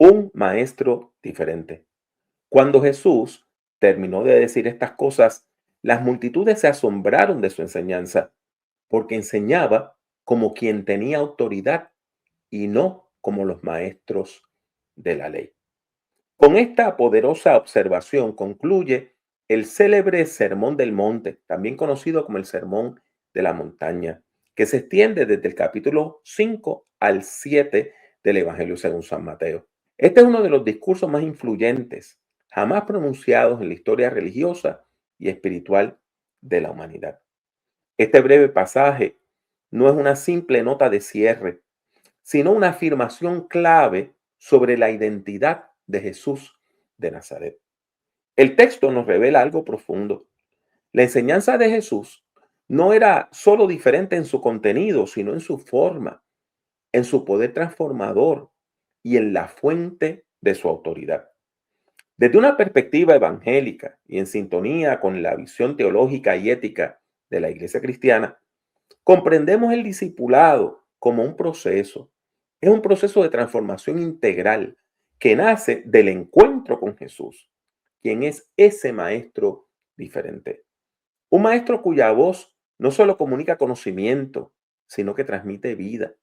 un maestro diferente. Cuando Jesús terminó de decir estas cosas, las multitudes se asombraron de su enseñanza, porque enseñaba como quien tenía autoridad y no como los maestros de la ley. Con esta poderosa observación concluye el célebre Sermón del Monte, también conocido como el Sermón de la Montaña, que se extiende desde el capítulo 5 al 7 del Evangelio según San Mateo. Este es uno de los discursos más influyentes jamás pronunciados en la historia religiosa y espiritual de la humanidad. Este breve pasaje no es una simple nota de cierre, sino una afirmación clave sobre la identidad de Jesús de Nazaret. El texto nos revela algo profundo. La enseñanza de Jesús no era solo diferente en su contenido, sino en su forma, en su poder transformador y en la fuente de su autoridad. Desde una perspectiva evangélica y en sintonía con la visión teológica y ética de la Iglesia cristiana, comprendemos el discipulado como un proceso. Es un proceso de transformación integral que nace del encuentro con Jesús, quien es ese maestro diferente. Un maestro cuya voz no solo comunica conocimiento, sino que transmite vida.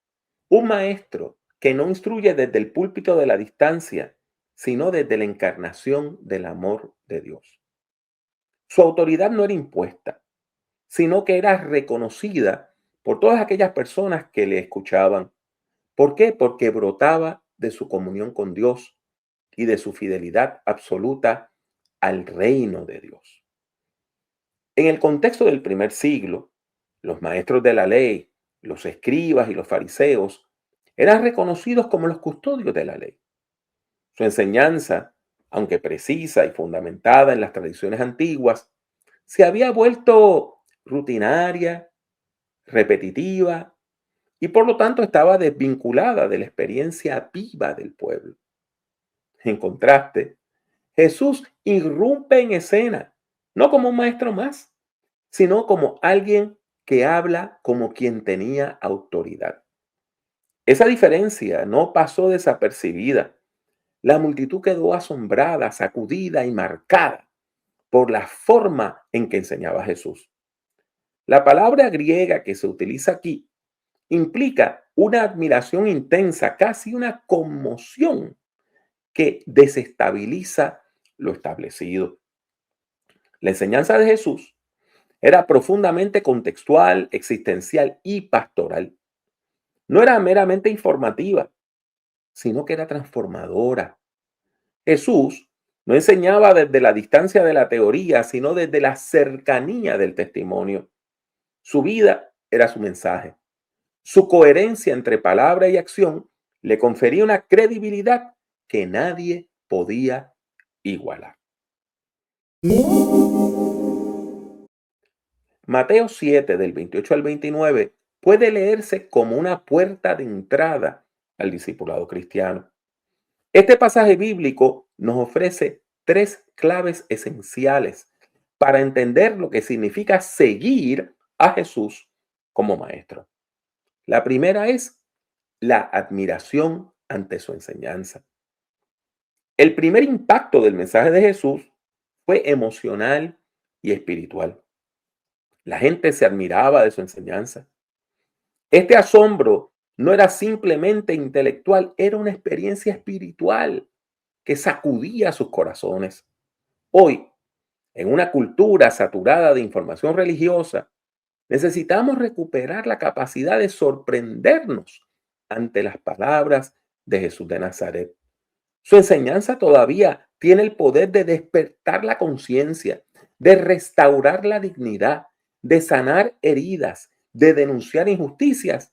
Un maestro que no instruye desde el púlpito de la distancia, sino desde la encarnación del amor de Dios. Su autoridad no era impuesta, sino que era reconocida por todas aquellas personas que le escuchaban. ¿Por qué? Porque brotaba de su comunión con Dios y de su fidelidad absoluta al reino de Dios. En el contexto del primer siglo, los maestros de la ley, los escribas y los fariseos eran reconocidos como los custodios de la ley. Su enseñanza, aunque precisa y fundamentada en las tradiciones antiguas, se había vuelto rutinaria, repetitiva y por lo tanto estaba desvinculada de la experiencia viva del pueblo. En contraste, Jesús irrumpe en escena, no como un maestro más, sino como alguien que habla como quien tenía autoridad. Esa diferencia no pasó desapercibida. La multitud quedó asombrada, sacudida y marcada por la forma en que enseñaba Jesús. La palabra griega que se utiliza aquí implica una admiración intensa, casi una conmoción que desestabiliza lo establecido. La enseñanza de Jesús era profundamente contextual, existencial y pastoral. No era meramente informativa, sino que era transformadora. Jesús no enseñaba desde la distancia de la teoría, sino desde la cercanía del testimonio. Su vida era su mensaje. Su coherencia entre palabra y acción le confería una credibilidad que nadie podía igualar. Mateo 7, del 28 al 29, puede leerse como una puerta de entrada al discipulado cristiano. Este pasaje bíblico nos ofrece tres claves esenciales para entender lo que significa seguir a Jesús como maestro. La primera es la admiración ante su enseñanza. El primer impacto del mensaje de Jesús fue emocional y espiritual. La gente se admiraba de su enseñanza. Este asombro no era simplemente intelectual, era una experiencia espiritual que sacudía sus corazones. Hoy, en una cultura saturada de información religiosa, necesitamos recuperar la capacidad de sorprendernos ante las palabras de Jesús de Nazaret. Su enseñanza todavía tiene el poder de despertar la conciencia, de restaurar la dignidad, de sanar heridas, de denunciar injusticias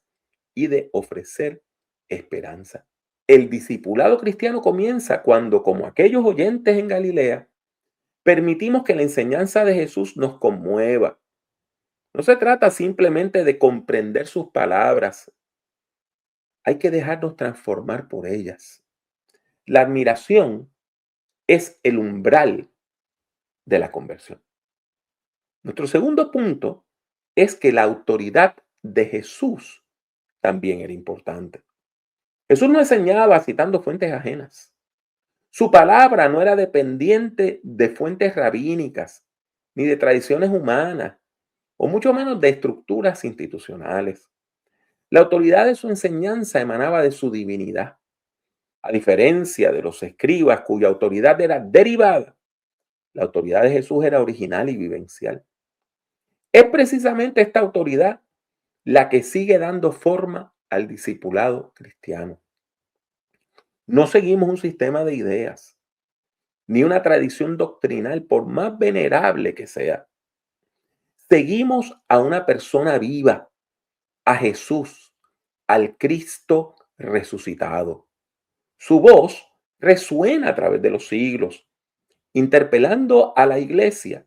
y de ofrecer esperanza. El discipulado cristiano comienza cuando, como aquellos oyentes en Galilea, permitimos que la enseñanza de Jesús nos conmueva. No se trata simplemente de comprender sus palabras, hay que dejarnos transformar por ellas. La admiración es el umbral de la conversión. Nuestro segundo punto es que la autoridad de Jesús también era importante. Jesús no enseñaba citando fuentes ajenas. Su palabra no era dependiente de fuentes rabínicas, ni de tradiciones humanas, o mucho menos de estructuras institucionales. La autoridad de su enseñanza emanaba de su divinidad, a diferencia de los escribas cuya autoridad era derivada. La autoridad de Jesús era original y vivencial. Es precisamente esta autoridad la que sigue dando forma al discipulado cristiano. No seguimos un sistema de ideas, ni una tradición doctrinal, por más venerable que sea. Seguimos a una persona viva, a Jesús, al Cristo resucitado. Su voz resuena a través de los siglos, interpelando a la iglesia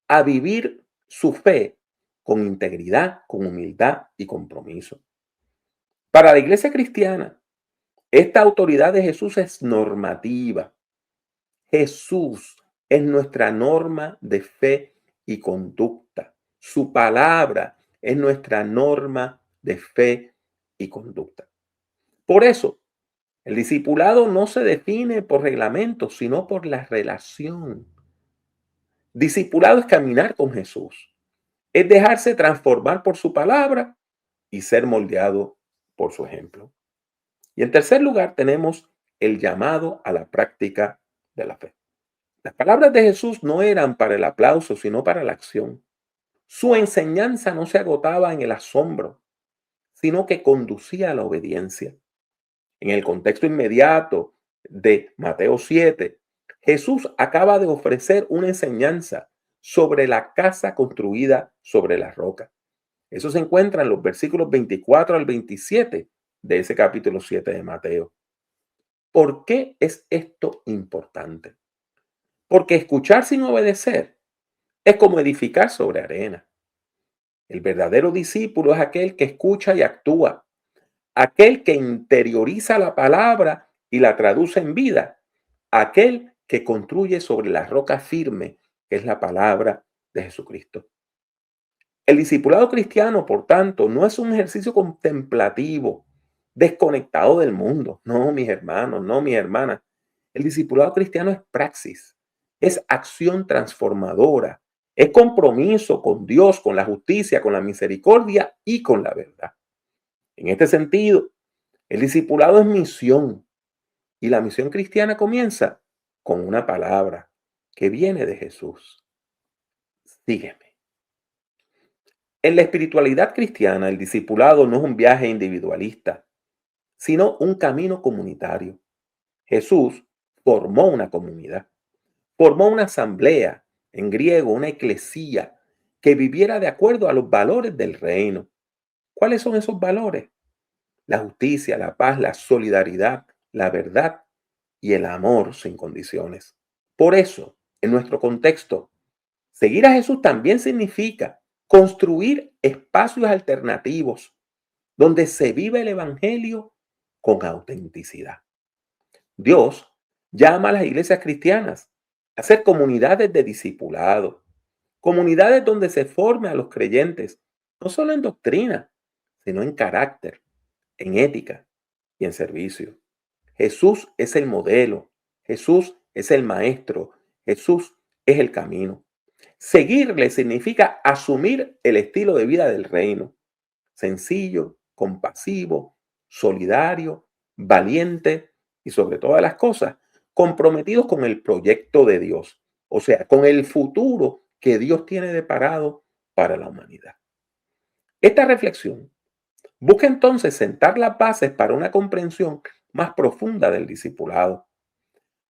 a vivir su fe con integridad, con humildad y compromiso. Para la iglesia cristiana, esta autoridad de Jesús es normativa. Jesús es nuestra norma de fe y conducta. Su palabra es nuestra norma de fe y conducta. Por eso, el discipulado no se define por reglamentos, sino por la relación. Discipulado es caminar con Jesús, es dejarse transformar por su palabra y ser moldeado por su ejemplo. Y en tercer lugar, tenemos el llamado a la práctica de la fe. Las palabras de Jesús no eran para el aplauso, sino para la acción. Su enseñanza no se agotaba en el asombro, sino que conducía a la obediencia. En el contexto inmediato de Mateo 7, Jesús acaba de ofrecer una enseñanza sobre la casa construida sobre la roca. Eso se encuentra en los versículos 24 al 27 de ese capítulo 7 de Mateo. ¿Por qué es esto importante? Porque escuchar sin obedecer es como edificar sobre arena. El verdadero discípulo es aquel que escucha y actúa, aquel que interioriza la palabra y la traduce en vida, aquel que construye sobre la roca firme, que es la palabra de Jesucristo. El discipulado cristiano, por tanto, no es un ejercicio contemplativo, desconectado del mundo. No, mis hermanos, no, mis hermanas. El discipulado cristiano es praxis, es acción transformadora, es compromiso con Dios, con la justicia, con la misericordia y con la verdad. En este sentido, el discipulado es misión y la misión cristiana comienza con una palabra que viene de Jesús. Sígueme. En la espiritualidad cristiana, el discipulado no es un viaje individualista, sino un camino comunitario. Jesús formó una comunidad, formó una asamblea, en griego una eclesía, que viviera de acuerdo a los valores del reino. ¿Cuáles son esos valores? La justicia, la paz, la solidaridad, la verdad y el amor sin condiciones. Por eso, en nuestro contexto, seguir a Jesús también significa construir espacios alternativos donde se vive el evangelio con autenticidad. Dios llama a las iglesias cristianas a ser comunidades de discipulado, comunidades donde se forme a los creyentes, no solo en doctrina, sino en carácter, en ética y en servicio. Jesús es el modelo, Jesús es el maestro, Jesús es el camino. Seguirle significa asumir el estilo de vida del reino, sencillo, compasivo, solidario, valiente y sobre todas las cosas, comprometidos con el proyecto de Dios, o sea, con el futuro que Dios tiene deparado para la humanidad. Esta reflexión busca entonces sentar las bases para una comprensión más profunda del discipulado.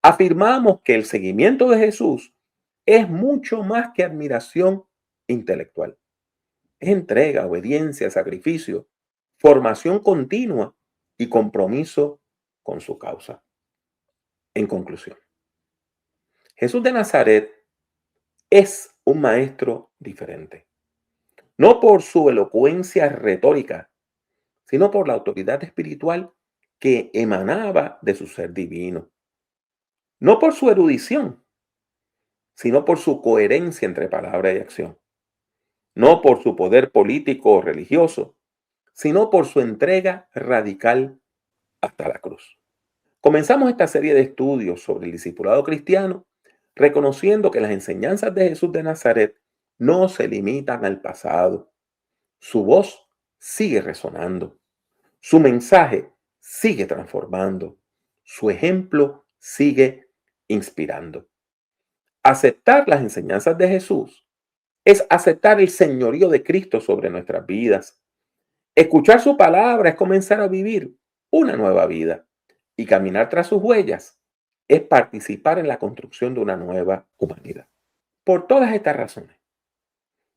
Afirmamos que el seguimiento de Jesús es mucho más que admiración intelectual. Es entrega, obediencia, sacrificio, formación continua y compromiso con su causa. En conclusión, Jesús de Nazaret es un maestro diferente, no por su elocuencia retórica, sino por la autoridad espiritual que emanaba de su ser divino, no por su erudición, sino por su coherencia entre palabra y acción, no por su poder político o religioso, sino por su entrega radical hasta la cruz. Comenzamos esta serie de estudios sobre el discipulado cristiano, reconociendo que las enseñanzas de Jesús de Nazaret no se limitan al pasado. Su voz sigue resonando, su mensaje sigue transformando, su ejemplo sigue inspirando. Aceptar las enseñanzas de Jesús es aceptar el señorío de Cristo sobre nuestras vidas. Escuchar su palabra es comenzar a vivir una nueva vida, y caminar tras sus huellas es participar en la construcción de una nueva humanidad. Por todas estas razones,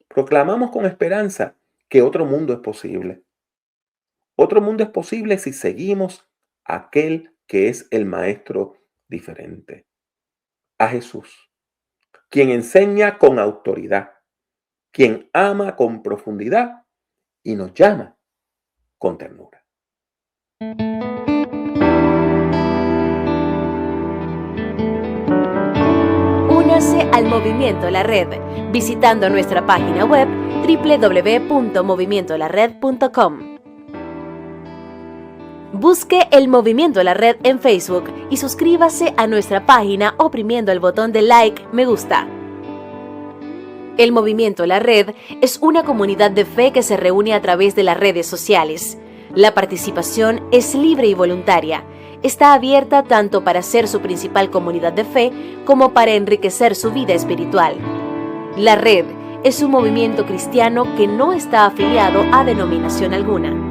proclamamos con esperanza que otro mundo es posible. Otro mundo es posible si seguimos a aquel que es el maestro diferente, a Jesús, quien enseña con autoridad, quien ama con profundidad y nos llama con ternura. Únase al Movimiento La Red visitando nuestra página web www.movimientolared.com. Busque el Movimiento La Red en Facebook y suscríbase a nuestra página oprimiendo el botón de like, me gusta. El Movimiento La Red es una comunidad de fe que se reúne a través de las redes sociales. La participación es libre y voluntaria. Está abierta tanto para ser su principal comunidad de fe como para enriquecer su vida espiritual. La Red es un movimiento cristiano que no está afiliado a denominación alguna.